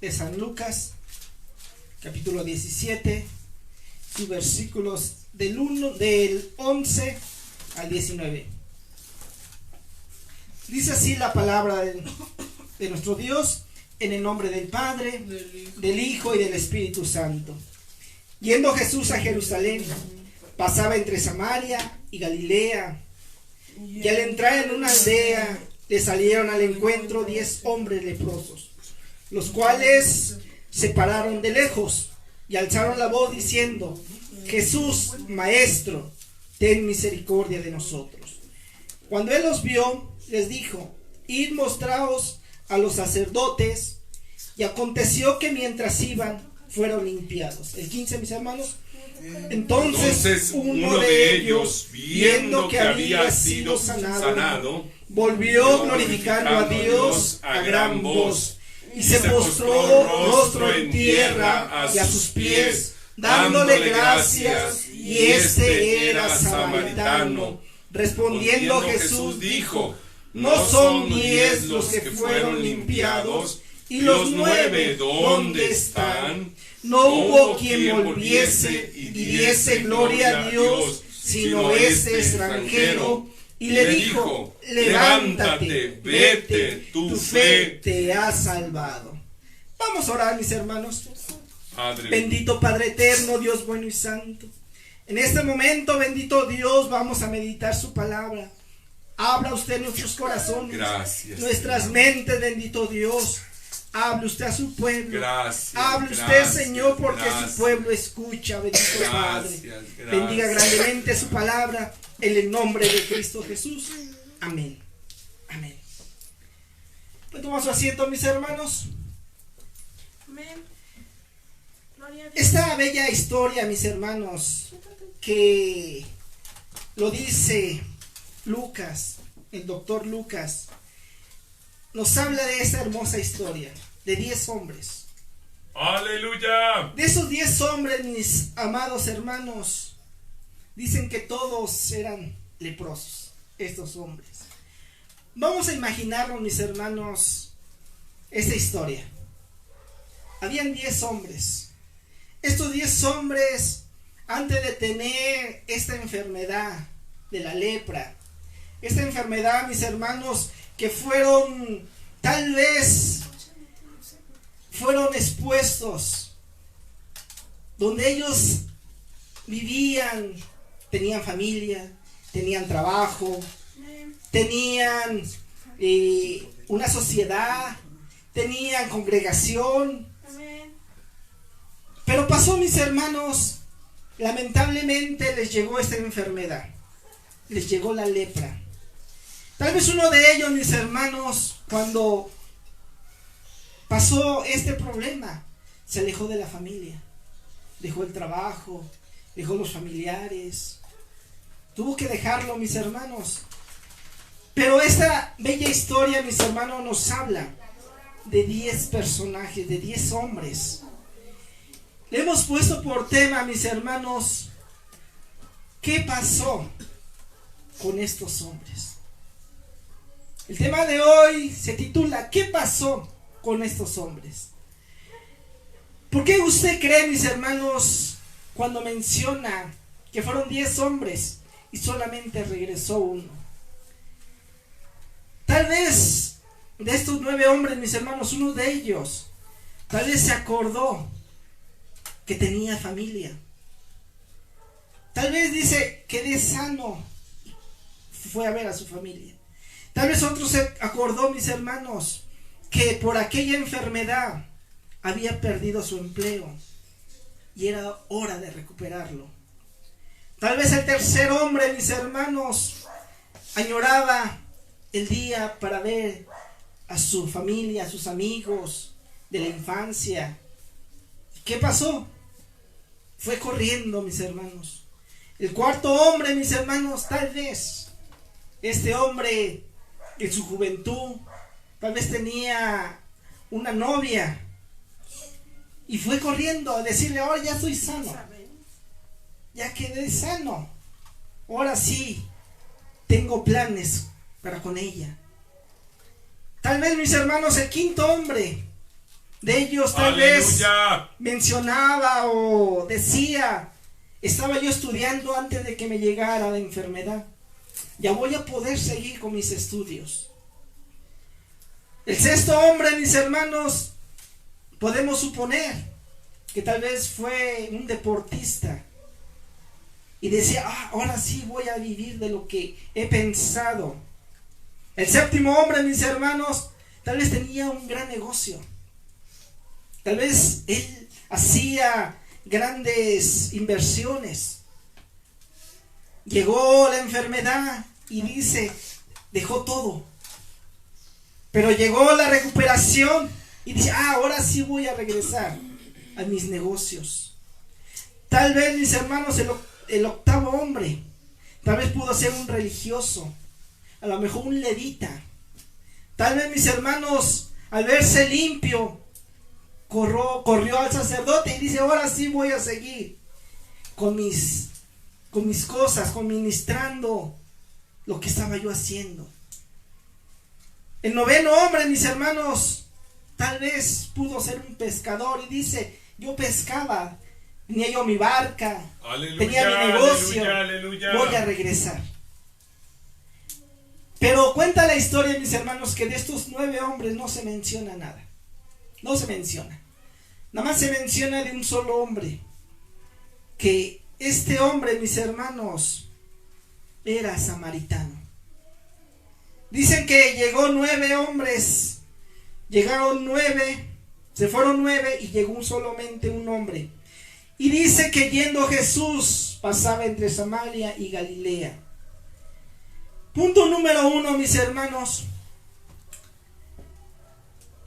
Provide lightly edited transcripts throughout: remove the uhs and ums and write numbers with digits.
de San Lucas, capítulo 17, sus versículos del 11 al 19. Dice así la palabra de nuestro Dios, en el nombre del Padre, del Hijo y del Espíritu Santo. Yendo Jesús a Jerusalén, pasaba entre Samaria y Galilea, y al entrar en una aldea, le salieron al encuentro 10 hombres leprosos, los cuales se pararon de lejos y alzaron la voz diciendo: Jesús, Maestro, ten misericordia de nosotros. Cuando él los vio, les dijo: Id, mostraos a los sacerdotes. Y aconteció que mientras iban, fueron limpiados. El 15, mis hermanos. Entonces uno de ellos, viendo que había sido sanado, volvió glorificando a Dios a gran voz, y se postró rostro en tierra y a sus pies, dándole gracias. Y este era samaritano. Respondiendo Jesús dijo: ¿no son 10 los que fueron limpiados? ¿Y los 9 dónde están? No hubo quien volviese y diese gloria a Dios, sino este extranjero. Y le dijo: levántate, vete, tu fe te ha salvado. Vamos a orar, mis hermanos. Padre. Bendito Padre eterno, Dios bueno y santo. En este momento, bendito Dios, vamos a meditar su palabra. Abra usted nuestros corazones, Gracias, nuestras Señor. mentes, bendito Dios. Hable usted a su pueblo. Gracias. Hable usted, gracias, Señor, porque gracias. su pueblo escucha, bendito Padre. Gracias. Bendiga grandemente su palabra en el nombre de Cristo Jesús. Amén. Amén. Pues toma su asiento, mis hermanos. Amén. Gloria a Dios. Esta bella historia, mis hermanos, que lo dice Lucas, el doctor Lucas, nos habla de esa hermosa historia de 10 hombres. Aleluya. De esos 10 hombres, mis amados hermanos, dicen que todos eran leprosos, estos hombres. Vamos a imaginarnos, mis hermanos, esta historia. Habían 10 hombres. Estos 10 hombres, antes de tener esta enfermedad de la lepra, esta enfermedad, mis hermanos, que tal vez fueron expuestos, donde ellos vivían, tenían familia, tenían trabajo, tenían una sociedad, tenían congregación. Amén. Pero pasó, mis hermanos, lamentablemente les llegó esta enfermedad, les llegó la lepra. Tal vez uno de ellos, mis hermanos, cuando pasó este problema, se alejó de la familia, dejó el trabajo, dejó los familiares, tuvo que dejarlo, mis hermanos. Pero esta bella historia, mis hermanos, nos habla de 10 personajes, de 10 hombres. Le hemos puesto por tema, mis hermanos, ¿qué pasó con estos hombres? El tema de hoy se titula: ¿qué pasó con estos hombres? ¿Por qué usted cree, mis hermanos, cuando menciona que fueron 10 hombres y solamente regresó uno? Tal vez de estos 9 hombres, mis hermanos, uno de ellos tal vez se acordó que tenía familia. Tal vez dice: quedé sano, fue a ver a su familia. Tal vez otro se acordó, mis hermanos, que por aquella enfermedad había perdido su empleo y era hora de recuperarlo. Tal vez el tercer hombre, mis hermanos, añoraba el día para ver a su familia, a sus amigos de la infancia. ¿Qué pasó? Fue corriendo, mis hermanos. El cuarto hombre, mis hermanos, tal vez este hombre en su juventud tal vez tenía una novia y fue corriendo a decirle: ahora ya estoy sano, ya quedé sano, ahora sí tengo planes para con ella. Tal vez, mis hermanos, el quinto hombre de ellos tal vez Aleluya. mencionaba o decía: estaba yo estudiando antes de que me llegara la enfermedad, ya voy a poder seguir con mis estudios. El sexto hombre, mis hermanos, podemos suponer que tal vez fue un deportista y decía: ahora sí voy a vivir de lo que he pensado. El séptimo hombre, mis hermanos, tal vez tenía un gran negocio. Tal vez él hacía grandes inversiones. Llegó la enfermedad y dice, dejó todo. Pero llegó la recuperación y dice: ahora sí voy a regresar a mis negocios. Tal vez, mis hermanos, el octavo hombre, tal vez pudo ser un religioso, a lo mejor un levita. Tal vez, mis hermanos, al verse limpio, corrió al sacerdote y dice: ahora sí voy a seguir con mis cosas, con ministrando lo que estaba yo haciendo. El noveno hombre, mis hermanos, tal vez pudo ser un pescador y dice: yo pescaba, tenía yo mi barca, Aleluya, tenía mi negocio, aleluya, aleluya. voy a regresar. Pero cuenta la historia, mis hermanos, que de estos 9 hombres no se menciona nada. No se menciona. Nada más se menciona de un solo hombre. Que este hombre, mis hermanos, era samaritano. Dicen que llegó 9 hombres. Llegaron 9, se fueron 9 y llegó solamente un hombre. Y dice que yendo Jesús pasaba entre Samaria y Galilea. Punto número 1, mis hermanos.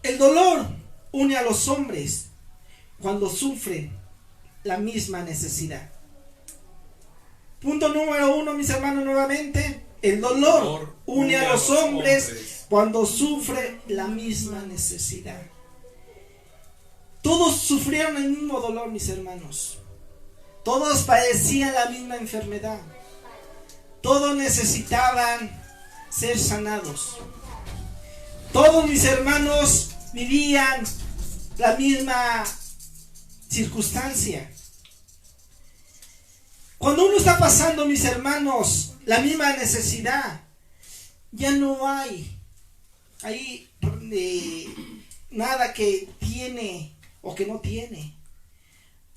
El dolor une a los hombres cuando sufren la misma necesidad. Punto número 1, mis hermanos, nuevamente. El dolor une a los hombres cuando sufren la misma necesidad. Todos sufrieron el mismo dolor, mis hermanos. Todos padecían la misma enfermedad. Todos necesitaban ser sanados. Todos, mis hermanos, vivían la misma circunstancia. Cuando uno está pasando, mis hermanos, la misma necesidad, ya no hay nada que tiene o que no tiene,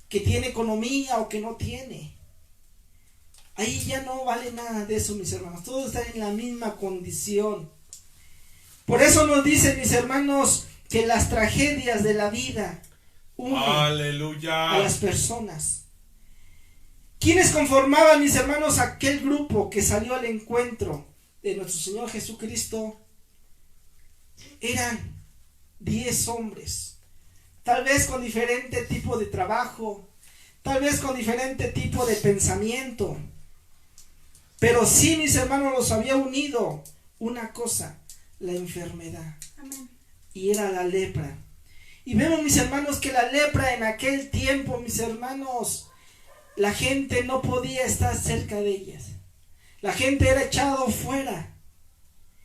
que tiene economía o que no tiene. Ahí ya no vale nada de eso, mis hermanos. Todos están en la misma condición. Por eso nos dicen, mis hermanos, que las tragedias de la vida unen aleluya a las personas. ¿Quiénes conformaban, mis hermanos, aquel grupo que salió al encuentro de nuestro Señor Jesucristo? Eran 10 hombres. Tal vez con diferente tipo de trabajo, tal vez con diferente tipo de pensamiento. Pero sí, mis hermanos, los había unido una cosa: la enfermedad. Amén. Y era la lepra. Y vemos, mis hermanos, que la lepra en aquel tiempo, mis hermanos, la gente no podía estar cerca de ellas. La gente era echado fuera.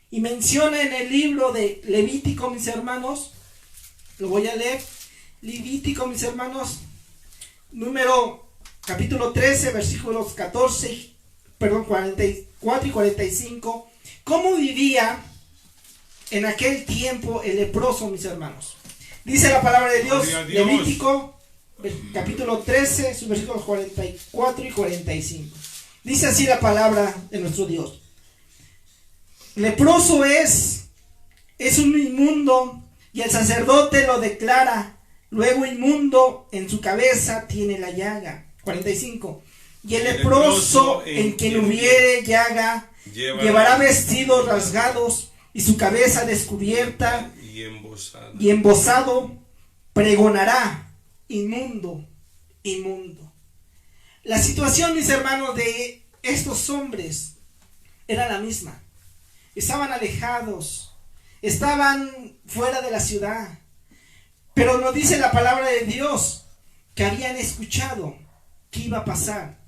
Y menciona en el libro de Levítico, mis hermanos, lo voy a leer. Levítico, mis hermanos, capítulo 13, versículos 44 y 45. ¿Cómo vivía en aquel tiempo el leproso, mis hermanos? Dice la palabra de Dios, Levítico, capítulo 13, sus versículos 44 y 45. Dice así la palabra de nuestro Dios. Leproso es un inmundo, y el sacerdote lo declara luego inmundo, en su cabeza tiene la llaga. 45. Y el leproso en quien hubiere llaga llevará vestidos rasgados y su cabeza descubierta, y embozado pregonará: inmundo, inmundo. La situación, mis hermanos, de estos hombres era la misma. Estaban alejados, estaban fuera de la ciudad, pero nos dice la palabra de Dios que habían escuchado que iba a pasar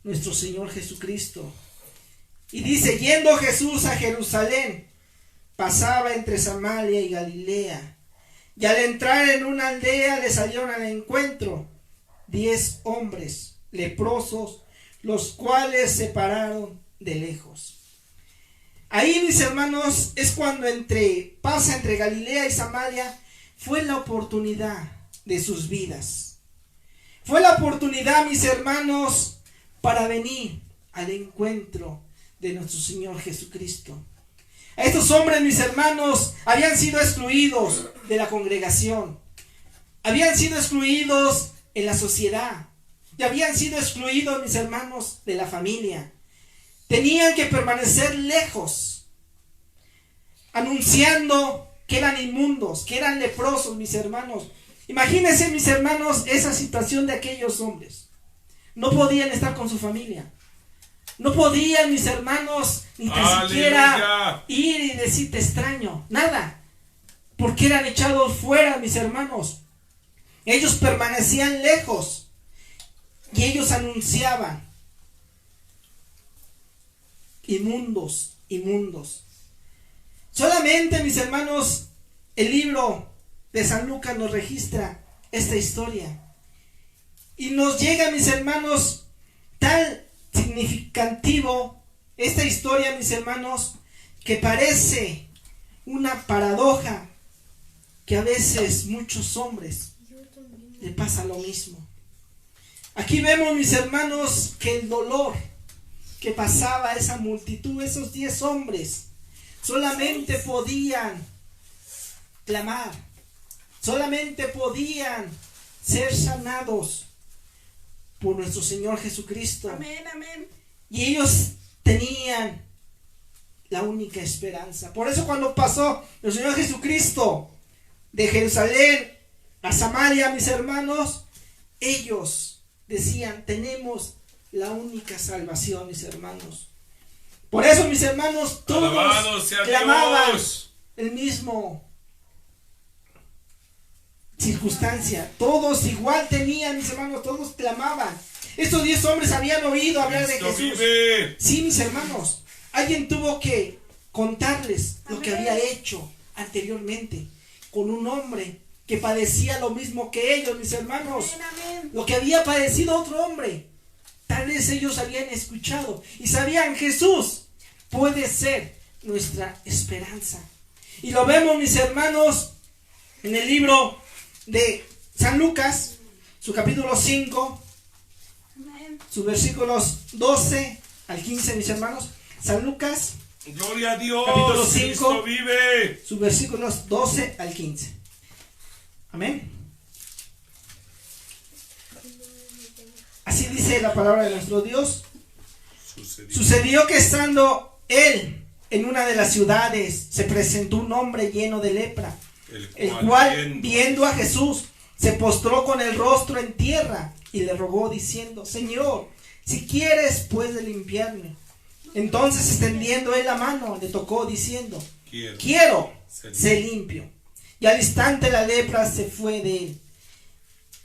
nuestro Señor Jesucristo. Y dice: yendo Jesús a Jerusalén, pasaba entre Samaria y Galilea. Y al entrar en una aldea le salieron al encuentro 10 hombres leprosos, los cuales se pararon de lejos. Ahí, mis hermanos, es cuando pasa entre Galilea y Samaria, fue la oportunidad de sus vidas. Fue la oportunidad, mis hermanos, para venir al encuentro de nuestro Señor Jesucristo. Estos hombres, mis hermanos, habían sido excluidos de la congregación, habían sido excluidos en la sociedad, y habían sido excluidos, mis hermanos, de la familia. Tenían que permanecer lejos, anunciando que eran inmundos, que eran leprosos, mis hermanos. Imagínense, mis hermanos, esa situación de aquellos hombres. No podían estar con su familia. No podían, mis hermanos, ni tan siquiera ir y decir te extraño. Nada. Porque eran echados fuera, mis hermanos. Ellos permanecían lejos. Y ellos anunciaban. Inmundos, inmundos. Solamente, mis hermanos, el libro de San Lucas nos registra esta historia. Y nos llega, mis hermanos, tan significativo esta historia, mis hermanos, que parece una paradoja, que a veces muchos hombres le pasa lo mismo. Aquí vemos, mis hermanos, que el dolor que pasaba esa multitud, esos 10 hombres, solamente podían clamar, solamente podían ser sanados por nuestro Señor Jesucristo. Amén, amén. Y ellos tenían la única esperanza. Por eso cuando pasó el Señor Jesucristo de Jerusalén a Samaria, mis hermanos, ellos decían, tenemos la única salvación, mis hermanos. Por eso, mis hermanos, todos clamaban el mismo circunstancia. Todos igual tenían, mis hermanos, todos clamaban. Estos 10 hombres habían oído hablar de Jesús. Vive. Sí, mis hermanos, alguien tuvo que contarles lo que había hecho anteriormente con un hombre que padecía lo mismo que ellos, mis hermanos. Amén. Lo que había padecido otro hombre. Tal vez ellos habían escuchado y sabían, Jesús puede ser nuestra esperanza. Y lo vemos, mis hermanos, en el libro de San Lucas, su capítulo 5, Amén. sus versículos 12 al 15, mis hermanos. San Lucas, Gloria a Dios. capítulo 5, Cristo vive. sus versículos 12 al 15. Amén. Así dice la palabra de nuestro Dios. Sucedió que estando él en una de las ciudades, se presentó un hombre lleno de lepra, el cual viendo a Jesús, se postró con el rostro en tierra y le rogó diciendo, Señor, si quieres, puedes limpiarme. Entonces, extendiendo él la mano, le tocó diciendo, quiero ser limpio. Y al instante la lepra se fue de él.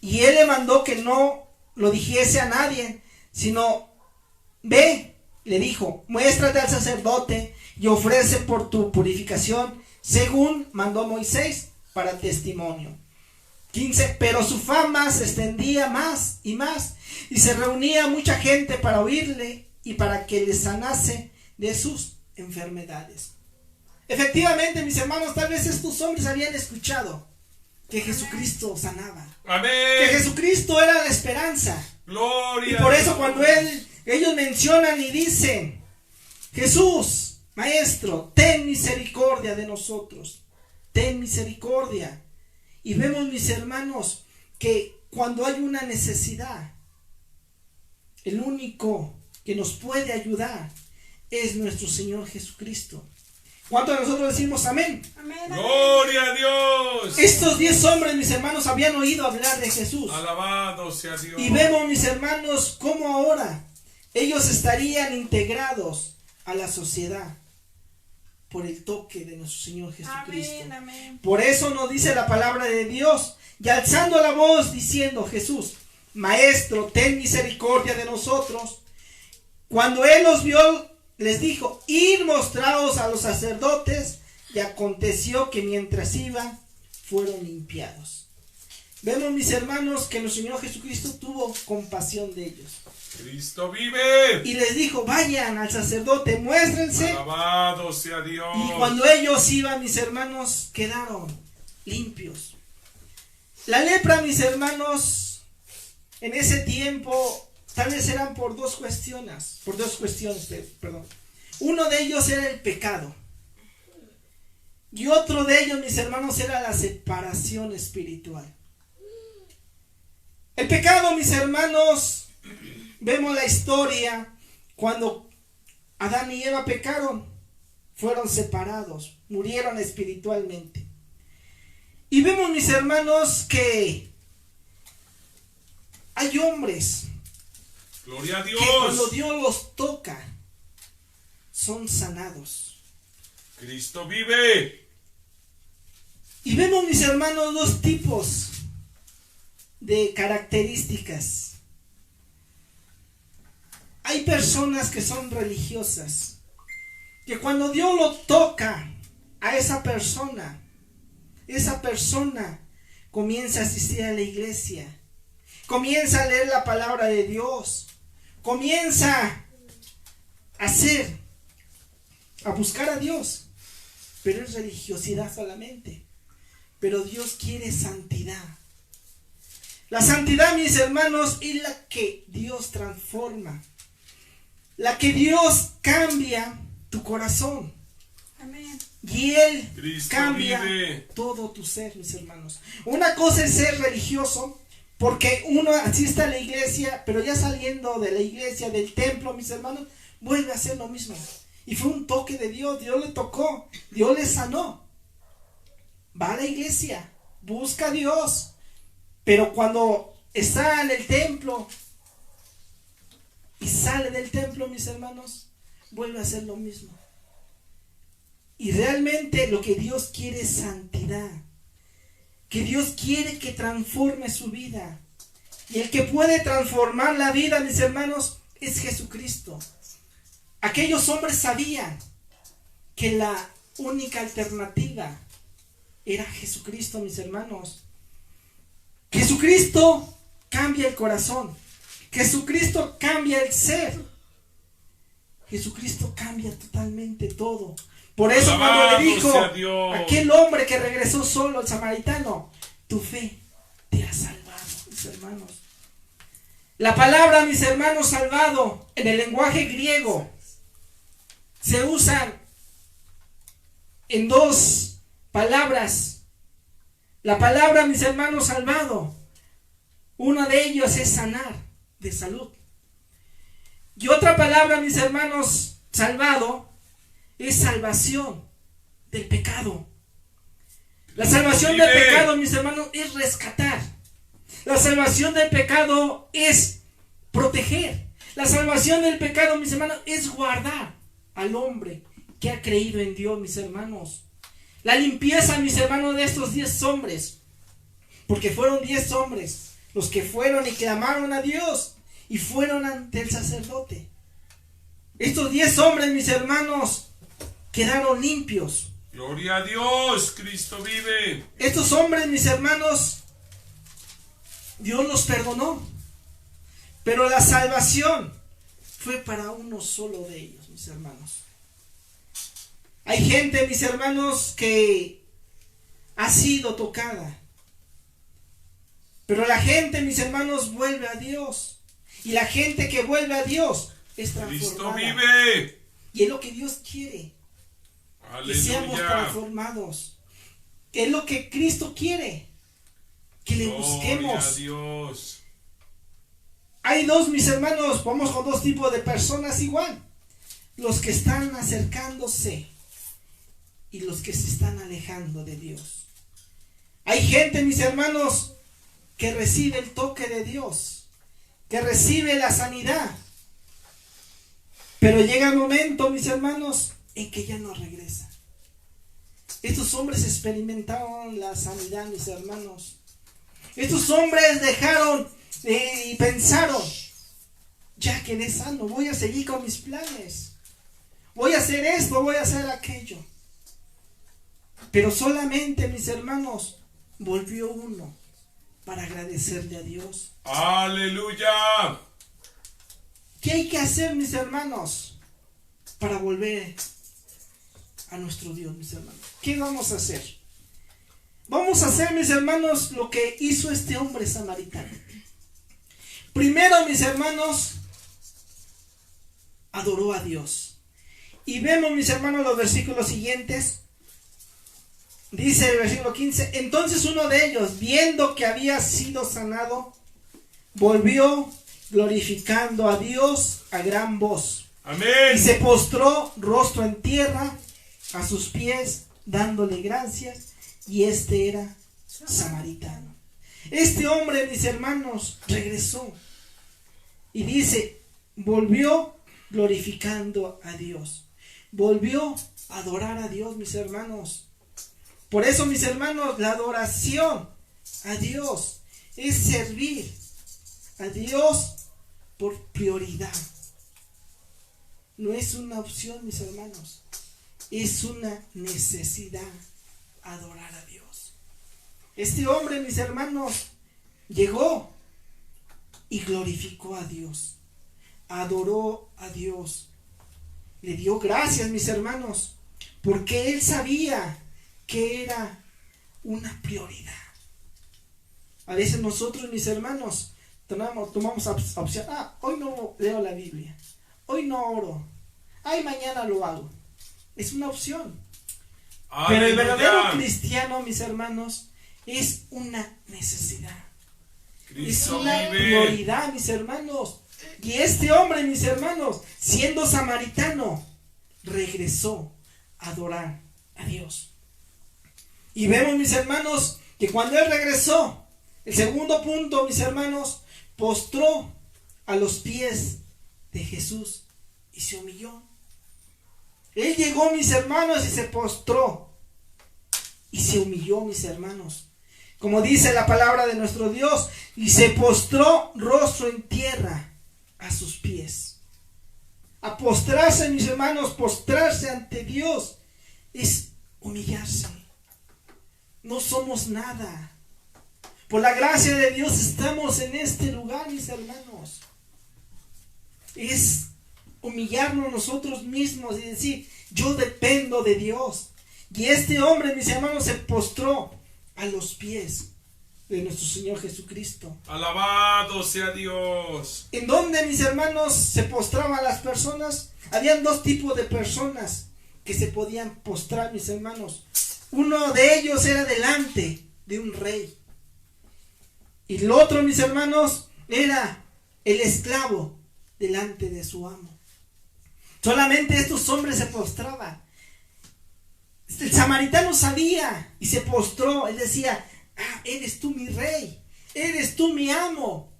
Y él le mandó que no lo dijese a nadie, sino ve, le dijo, muéstrate al sacerdote y ofrece por tu purificación, según mandó Moisés, para testimonio. 15. Pero su fama se extendía más, y se reunía mucha gente para oírle y para que le sanase de sus enfermedades. Efectivamente, mis hermanos, tal vez estos hombres habían escuchado que Jesucristo sanaba. Amén. Que Jesucristo era la esperanza. Gloria. Y por eso cuando ellos mencionan y dicen, Jesús, Maestro, ten misericordia de nosotros. Ten misericordia. Y vemos, mis hermanos, que cuando hay una necesidad, el único que nos puede ayudar es nuestro Señor Jesucristo. ¿Cuántos de nosotros decimos amén? Amén. Gloria a Dios. Estos 10 hombres, mis hermanos, habían oído hablar de Jesús. Alabado sea Dios. Y vemos, mis hermanos, cómo ahora ellos estarían integrados a la sociedad por el toque de nuestro Señor Jesucristo. Amén, amén. Por eso nos dice la palabra de Dios, y alzando la voz diciendo, Jesús, Maestro, ten misericordia de nosotros. Cuando él los vio, les dijo, id mostraos a los sacerdotes. Y aconteció que mientras iban, fueron limpiados. Vemos, mis hermanos, que nuestro Señor Jesucristo tuvo compasión de ellos. Cristo vive. Y les dijo, vayan al sacerdote, muéstrense. Alabado sea Dios. Y cuando ellos iban, mis hermanos, quedaron limpios. La lepra, mis hermanos, en ese tiempo, tal vez eran por dos cuestiones, perdón. Uno de ellos era el pecado. Y otro de ellos, mis hermanos, era la separación espiritual. El pecado, mis hermanos, vemos la historia cuando Adán y Eva pecaron, fueron separados, murieron espiritualmente. Y vemos, mis hermanos, que hay hombres Gloria a Dios. que cuando Dios los toca, son sanados. Cristo vive. Y vemos, mis hermanos, dos tipos de características. Hay personas que son religiosas, que cuando Dios lo toca a esa persona comienza a asistir a la iglesia, comienza a leer la palabra de Dios, comienza a buscar a Dios, pero es religiosidad solamente. Pero Dios quiere santidad. La santidad, mis hermanos, es la que Dios transforma, la que Dios cambia tu corazón. Amén. Y Él Cristo cambia vive. todo tu ser, mis hermanos. Una cosa es ser religioso, porque uno asiste a la iglesia, pero ya saliendo de la iglesia, del templo, mis hermanos, vuelve a hacer lo mismo. Y fue un toque de Dios, Dios le tocó, Dios le sanó. Va a la iglesia, busca a Dios, pero cuando está en el templo y sale del templo, mis hermanos, vuelve a hacer lo mismo. Y realmente lo que Dios quiere es santidad. Que Dios quiere que transforme su vida. Y el que puede transformar la vida, mis hermanos, es Jesucristo. Aquellos hombres sabían que la única alternativa era Jesucristo, mis hermanos. Jesucristo cambia el corazón. Jesucristo cambia el ser. Jesucristo cambia totalmente todo. Por eso cuando le dijo a aquel hombre que regresó solo, el samaritano, tu fe te ha salvado, mis hermanos. La palabra, mis hermanos, salvado, en el lenguaje griego, se usan en dos palabras. La palabra, mis hermanos, salvado, una de ellos es sanar, de salud. Y otra palabra, mis hermanos, salvado, es salvación del pecado. La salvación del pecado, mis hermanos, es rescatar. La salvación del pecado es proteger. La salvación del pecado, mis hermanos, es guardar al hombre que ha creído en Dios, mis hermanos. La limpieza, mis hermanos, de estos 10 hombres, porque fueron 10 hombres los que fueron y clamaron a Dios y fueron ante el sacerdote. Estos 10 hombres, mis hermanos, quedaron limpios. Gloria a Dios, Cristo vive. Estos hombres, mis hermanos, Dios los perdonó, pero la salvación fue para uno solo de ellos, mis hermanos. Hay gente, mis hermanos, que ha sido tocada, pero la gente, mis hermanos, vuelve a Dios, y la gente que vuelve a Dios es transformada. Cristo vive. Y es lo que Dios quiere. Que seamos transformados. Es lo que Cristo quiere. Que le busquemos. Gloria a Dios. Hay dos, mis hermanos, vamos con dos tipos de personas igual. Los que están acercándose y los que se están alejando de Dios. Hay gente, mis hermanos, que recibe el toque de Dios, que recibe la sanidad. Pero llega el momento, mis hermanos, en que ya no regresa. Estos hombres experimentaron la sanidad, mis hermanos. Estos hombres dejaron y pensaron, ya quedé sano, voy a seguir con mis planes. Voy a hacer esto, voy a hacer aquello. Pero solamente, mis hermanos, volvió uno para agradecerle a Dios. Aleluya. ¿Qué hay que hacer, mis hermanos, para volver a nuestro Dios, mis hermanos? ¿Qué vamos a hacer? Vamos a hacer, mis hermanos, lo que hizo este hombre samaritano. Primero, mis hermanos, adoró a Dios. Y vemos, mis hermanos, los versículos siguientes. Dice el versículo 15: entonces uno de ellos, viendo que había sido sanado, volvió glorificando a Dios a gran voz. Amén. Y se postró rostro en tierra a sus pies, dándole gracias. Y este era samaritano. Este hombre, mis hermanos, regresó. Y dice, volvió glorificando a Dios. Volvió a adorar a Dios, mis hermanos. Por eso, mis hermanos, la adoración a Dios es servir a Dios por prioridad. No es una opción, mis hermanos. Es una necesidad adorar a Dios. Este hombre, mis hermanos, llegó y glorificó a Dios. Adoró a Dios. Le dio gracias, mis hermanos, porque él sabía que era una prioridad. A veces nosotros, mis hermanos, tomamos opción. Hoy no leo la Biblia. Hoy no oro. Mañana lo hago. Es una opción. Pero el verdadero cristiano, mis hermanos, es una necesidad. Cristo es una vive. prioridad, mis hermanos. Y este hombre, mis hermanos, siendo samaritano, regresó a adorar a Dios. Y vemos, mis hermanos, que cuando él regresó, el segundo punto, mis hermanos, postró a los pies de Jesús y se humilló. Él llegó, mis hermanos, y se postró y se humilló, mis hermanos. Como dice la palabra de nuestro Dios, y se postró rostro en tierra a sus pies. A postrarse, mis hermanos, postrarse ante Dios es humillarse. No somos nada. Por la gracia de Dios estamos en este lugar, mis hermanos. Es humillarnos nosotros mismos y decir, yo dependo de Dios. Y este hombre, mis hermanos, se postró a los pies de nuestro Señor Jesucristo. Alabado sea Dios. ¿En dónde, mis hermanos, se postraban las personas? Habían dos tipos de personas que se podían postrar, mis hermanos. Uno de ellos era delante de un rey. Y el otro, mis hermanos, era el esclavo delante de su amo. Solamente estos hombres se postraban. El samaritano sabía y se postró. Él decía, eres tú mi rey, eres tú mi amo,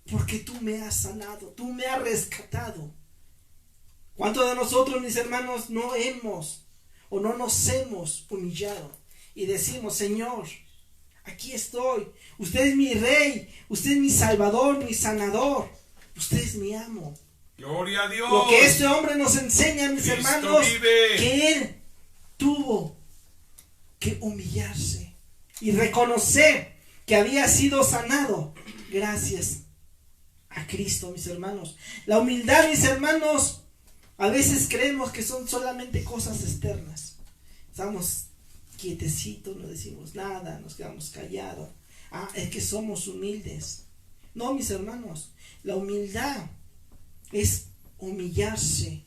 porque tú me has sanado, tú me has rescatado. ¿Cuántos de nosotros, mis hermanos, no hemos o no nos hemos humillado y decimos, Señor, aquí estoy, usted es mi rey, usted es mi salvador, mi sanador, usted es mi amo? Gloria a Dios. Lo que este hombre nos enseña, mis Cristo hermanos, vive. que él tuvo que humillarse y reconocer que había sido sanado gracias a Cristo, mis hermanos. La humildad, mis hermanos, a veces creemos que son solamente cosas externas. Estamos quietecitos, no decimos nada, nos quedamos callados. Es que somos humildes. No, mis hermanos, la humildad es humillarse,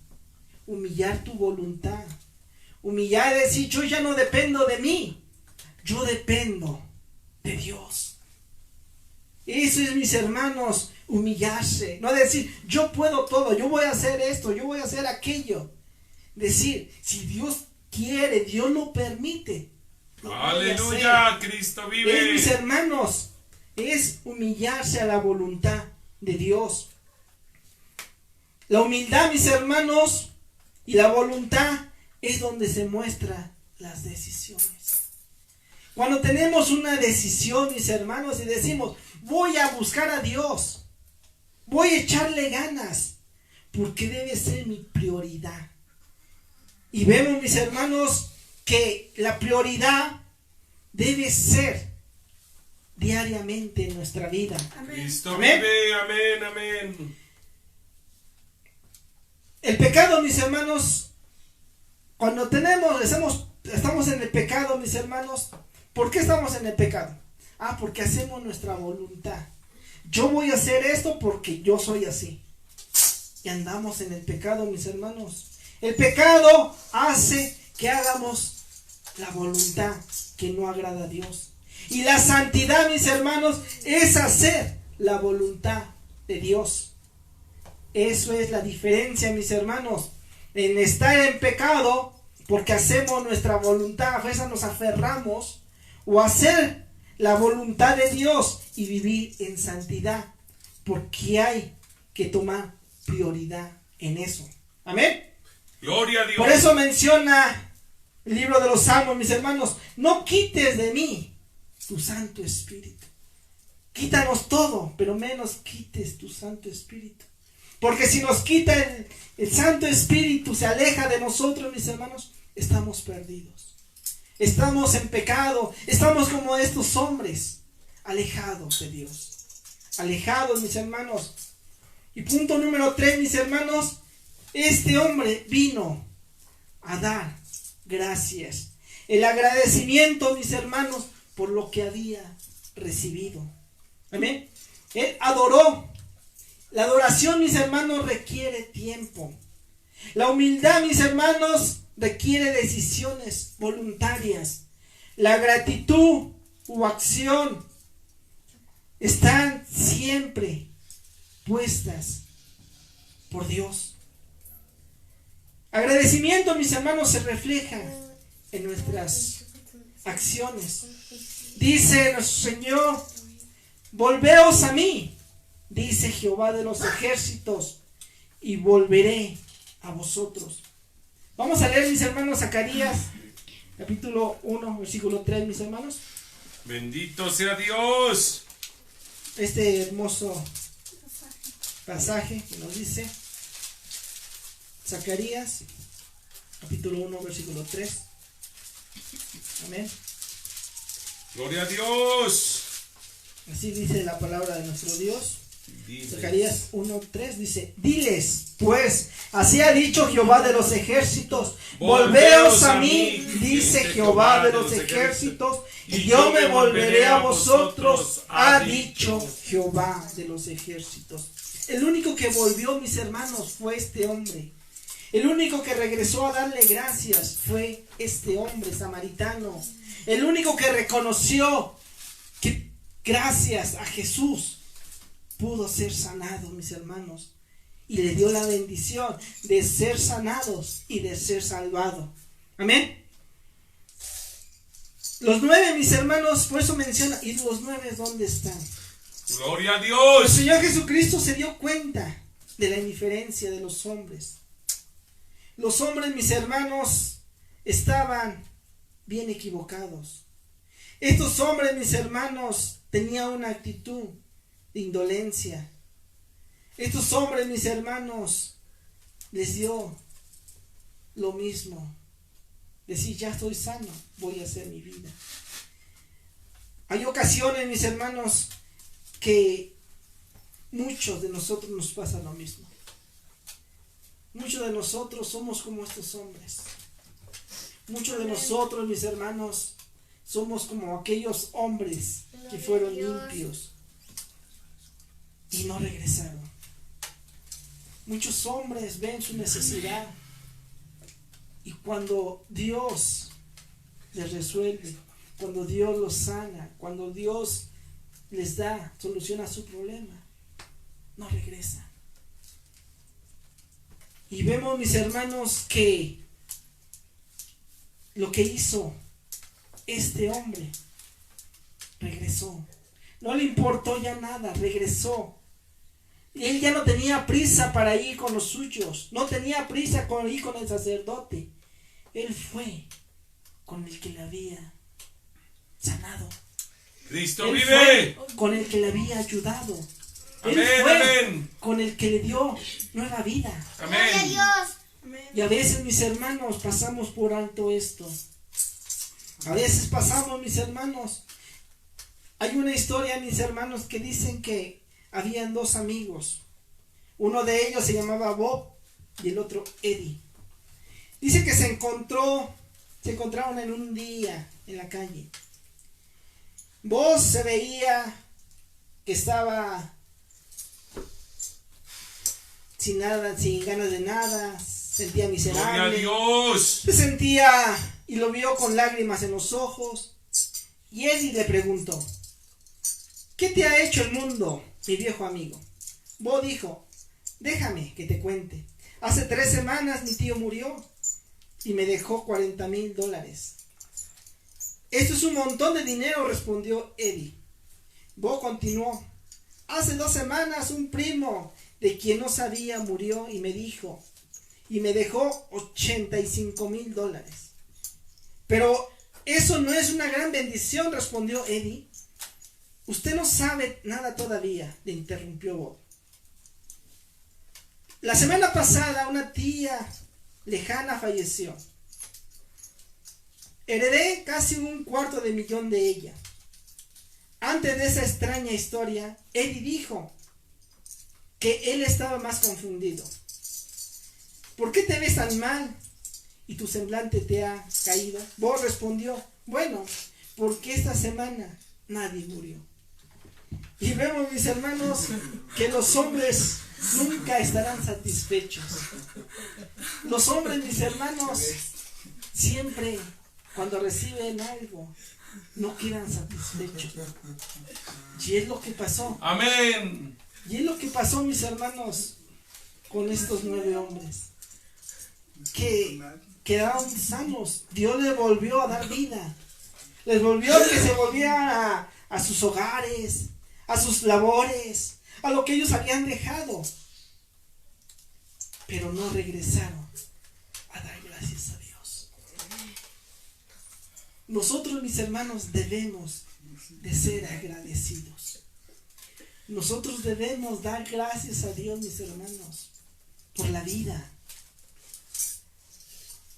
humillar tu voluntad, humillar y decir, yo ya no dependo de mí, yo dependo de Dios. Eso es, mis hermanos, humillarse. No decir, yo puedo todo, yo voy a hacer esto, yo voy a hacer aquello. Decir, si Dios quiere, Dios lo permite. Lo voy a Aleluya, hacer. Cristo vive. Mis hermanos, es humillarse a la voluntad de Dios. La humildad, mis hermanos, y la voluntad es donde se muestran las decisiones. Cuando tenemos una decisión, mis hermanos, y decimos, voy a buscar a Dios, voy a echarle ganas, porque debe ser mi prioridad. Y vemos, mis hermanos, que la prioridad debe ser diariamente en nuestra vida. Amén. Cristo Amén. vive, amén, amén. El pecado, mis hermanos, cuando estamos en el pecado, mis hermanos, ¿por qué estamos en el pecado? Porque hacemos nuestra voluntad. Yo voy a hacer esto porque yo soy así. Y andamos en el pecado, mis hermanos. El pecado hace que hagamos la voluntad que no agrada a Dios. Y la santidad, mis hermanos, es hacer la voluntad de Dios. Eso es la diferencia, mis hermanos, en estar en pecado porque hacemos nuestra voluntad, a veces nos aferramos, o hacer la voluntad de Dios y vivir en santidad, porque hay que tomar prioridad en eso. Amén. Gloria a Dios. Por eso menciona el libro de los Salmos, mis hermanos, no quites de mí tu Santo Espíritu. Quítanos todo, pero menos quites tu Santo Espíritu. Porque si nos quita el Santo Espíritu, se aleja de nosotros, mis hermanos, estamos perdidos. Estamos en pecado, estamos como estos hombres, alejados de Dios. Alejados, mis hermanos. Y punto número 3, mis hermanos, este hombre vino a dar gracias. El agradecimiento, mis hermanos, por lo que había recibido. Amén. Él adoró. La adoración, mis hermanos, requiere tiempo. La humildad, mis hermanos, requiere decisiones voluntarias. La gratitud u acción están siempre puestas por Dios. Agradecimiento, mis hermanos, se refleja en nuestras acciones. Dice nuestro Señor, volveos a mí, dice Jehová de los ejércitos, y volveré a vosotros. Vamos a leer, mis hermanos, Zacarías, capítulo 1, versículo 3, mis hermanos. Bendito sea Dios. Este hermoso pasaje que nos dice Zacarías, capítulo 1, versículo 3. Amén. Gloria a Dios. Así dice la palabra de nuestro Dios. Diles. Zacarías 1:3 dice: diles, pues, así ha dicho Jehová de los ejércitos, volveos a mí, dice Jehová de los ejércitos, y yo me volveré a vosotros, ha dicho Jehová de los ejércitos. El único que volvió, mis hermanos, fue este hombre. El único que regresó a darle gracias fue este hombre samaritano. El único que reconoció que gracias a Jesús pudo ser sanado, mis hermanos, y le dio la bendición de ser sanados y de ser salvados. Amén. Los 9, mis hermanos, por eso menciona, ¿y los 9 dónde están? Gloria a El Dios. Señor Jesucristo se dio cuenta de la indiferencia de los hombres. Los hombres, mis hermanos, estaban bien equivocados. Estos hombres, mis hermanos, tenían una actitud de indolencia. Estos hombres, mis hermanos, les dio lo mismo. Decir, ya estoy sano, voy a hacer mi vida. Hay ocasiones, mis hermanos, que muchos de nosotros nos pasa lo mismo. Muchos de nosotros somos como estos hombres. Muchos de nosotros, mis hermanos, somos como aquellos hombres que fueron limpios y no regresaron. Muchos hombres ven su necesidad y cuando Dios les resuelve, cuando Dios los sana, cuando Dios les da solución a su problema, no regresan. Y vemos, mis hermanos, que lo que hizo este hombre, regresó. No le importó ya nada, regresó. Y él ya no tenía prisa para ir con los suyos, no tenía prisa con ir con el sacerdote. Él fue con el que le había sanado. Cristo Él vive. fue con el que le había ayudado. Amén, Él fue amén. con el que le dio nueva vida. Gloria a Amén. Dios. Amén. Y a veces, mis hermanos, pasamos por alto esto. A veces pasamos, mis hermanos. Hay una historia, mis hermanos, que dicen que habían dos amigos. Uno de ellos se llamaba Bob y el otro Eddie. Dice que se encontraron en un día en la calle. Bob se veía que estaba sin nada, sin ganas de nada, sentía miserable. Gloria a Dios. Se sentía y lo vio con lágrimas en los ojos. Y Eddie le preguntó: ¿qué te ha hecho el mundo, mi viejo amigo? Bob dijo: déjame que te cuente. Hace 3 semanas mi tío murió y me dejó $40,000. Esto es un montón de dinero, respondió Eddie. Bob continuó: hace 2 semanas un primo de quien no sabía murió y me dejó $85,000. Pero eso no es una gran bendición, respondió Eddie. Usted no sabe nada todavía, le interrumpió Bob. La semana pasada una tía lejana falleció. Heredé casi $250,000 de ella. Antes de esa extraña historia, Eddie dijo que él estaba más confundido. ¿Por qué te ves tan mal y tu semblante te ha caído? Bob respondió: bueno, porque esta semana nadie murió. Y vemos, mis hermanos, que los hombres nunca estarán satisfechos. Los hombres, mis hermanos, siempre cuando reciben algo no quedan satisfechos. Y es lo que pasó. Amén. Y es lo que pasó, mis hermanos, con estos 9 hombres que quedaron sanos. Dios les volvió a dar vida. Les volvió que se volvieran a sus hogares, a sus labores, a lo que ellos habían dejado. Pero no regresaron a dar gracias a Dios. Nosotros, mis hermanos, debemos de ser agradecidos. Nosotros debemos dar gracias a Dios, mis hermanos, por la vida.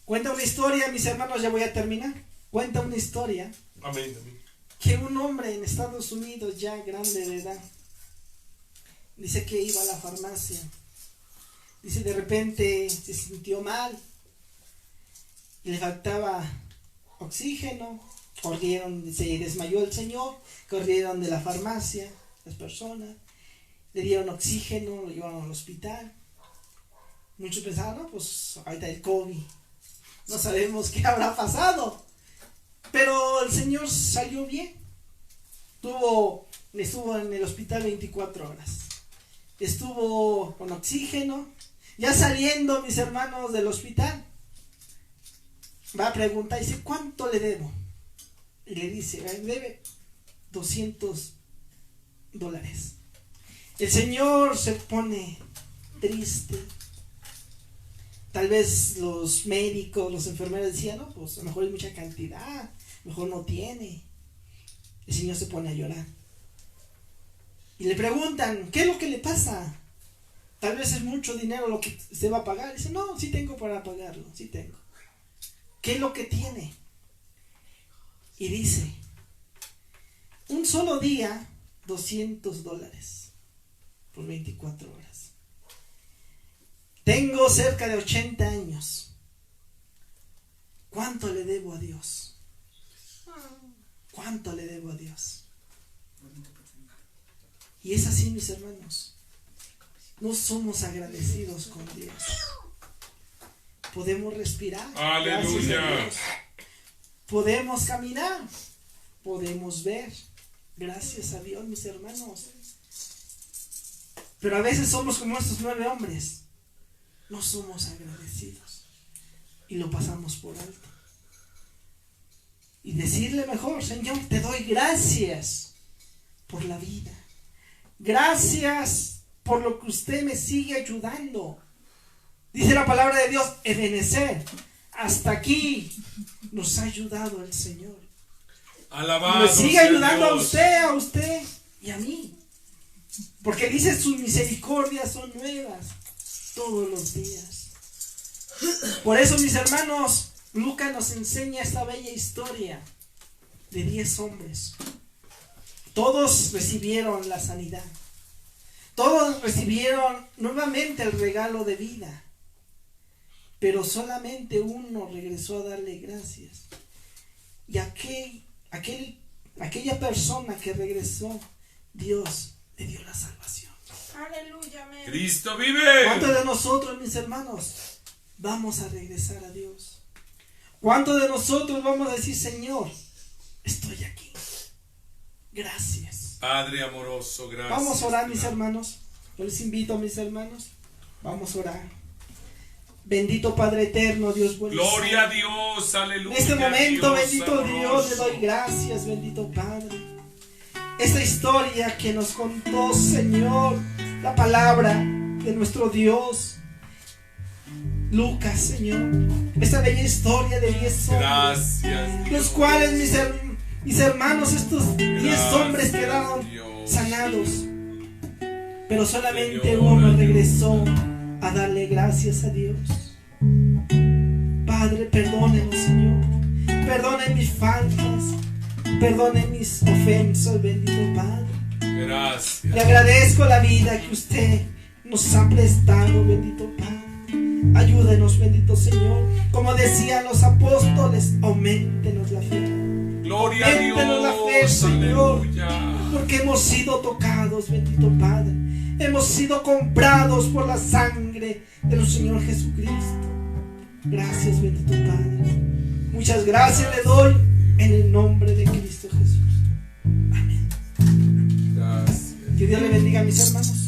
Cuenta una historia, mis hermanos, ya voy a terminar. Cuenta una historia. Amén. Amén. Que un hombre en Estados Unidos, ya grande de edad, dice que iba a la farmacia. Dice, de repente se sintió mal y le faltaba oxígeno. Se desmayó el señor, corrieron de la farmacia las personas, le dieron oxígeno, lo llevaron al hospital. Muchos pensaron: no, pues ahorita el COVID, no sabemos qué habrá pasado. Pero el señor salió bien. Estuvo en el hospital 24 horas. Estuvo con oxígeno. Ya saliendo, mis hermanos, del hospital, va a preguntar, dice: ¿cuánto le debo? Y le dice: debe $200. El señor se pone triste. Tal vez los médicos, los enfermeros decían: no, pues a lo mejor es mucha cantidad, mejor no tiene. El señor se pone a llorar. Y le preguntan: ¿qué es lo que le pasa? Tal vez es mucho dinero lo que se va a pagar. Dice: no, sí tengo para pagarlo, sí tengo. ¿Qué es lo que tiene? Y dice: un solo día, $200 por 24 horas. Tengo cerca de 80 años. ¿Cuánto le debo a Dios? ¿Cuánto le debo a Dios? Y es así, mis hermanos. No somos agradecidos con Dios. Podemos respirar. Aleluya. Gracias a Dios. Podemos caminar. Podemos ver. Gracias a Dios, mis hermanos. Pero a veces somos como estos 9 hombres. No somos agradecidos. Y lo pasamos por alto. Y decirle mejor: Señor, te doy gracias por la vida. Gracias por lo que usted me sigue ayudando. Dice la palabra de Dios: Ebenezer, hasta aquí nos ha ayudado el Señor. Alabado Me sigue sea ayudando Dios. a usted y a mí. Porque dice: sus misericordias son nuevas todos los días. Por eso, mis hermanos, Lucas nos enseña esta bella historia de 10 hombres. Todos recibieron la sanidad. Todos recibieron nuevamente el regalo de vida. Pero solamente uno regresó a darle gracias. Y aquella persona que regresó, Dios le dio la salvación. Aleluya, amén. Cristo vive. ¿Cuántos de nosotros, mis hermanos, vamos a regresar a Dios? ¿Cuántos de nosotros vamos a decir, Señor, estoy aquí? Gracias. Padre amoroso, gracias. Vamos a orar, mis hermanos. Yo les invito a mis hermanos. Vamos a orar. Bendito Padre eterno, Dios bueno. Gloria a Dios, aleluya. En este momento, Dios bendito Dios, amoroso. le doy gracias, bendito Padre. Esta historia que nos contó, Señor, la palabra de nuestro Dios, Lucas, Señor. Esta bella historia de 10 hombres. Gracias, Dios. Los cuales mis hermanos, estos 10 Gracias, hombres quedaron Dios. sanados. Pero solamente Señor, uno ayúdame. regresó a darle gracias a Dios. Padre, perdónenos, Señor. Perdone mis faltas. Perdone mis ofensas, bendito Padre. Gracias. Le agradezco la vida que usted nos ha prestado, bendito Padre. Ayúdenos, bendito Señor. Como decían los apóstoles, auméntenos la fe. Gloria a Auméntenos la fe, Dios, Señor. aleluya. Porque hemos sido tocados, bendito Padre. Hemos sido comprados por la sangre de nuestro Señor Jesucristo. Gracias, bendito Padre. Muchas gracias le doy en el nombre de Cristo Jesús. Amén. Gracias. Que Dios le bendiga a mis hermanos.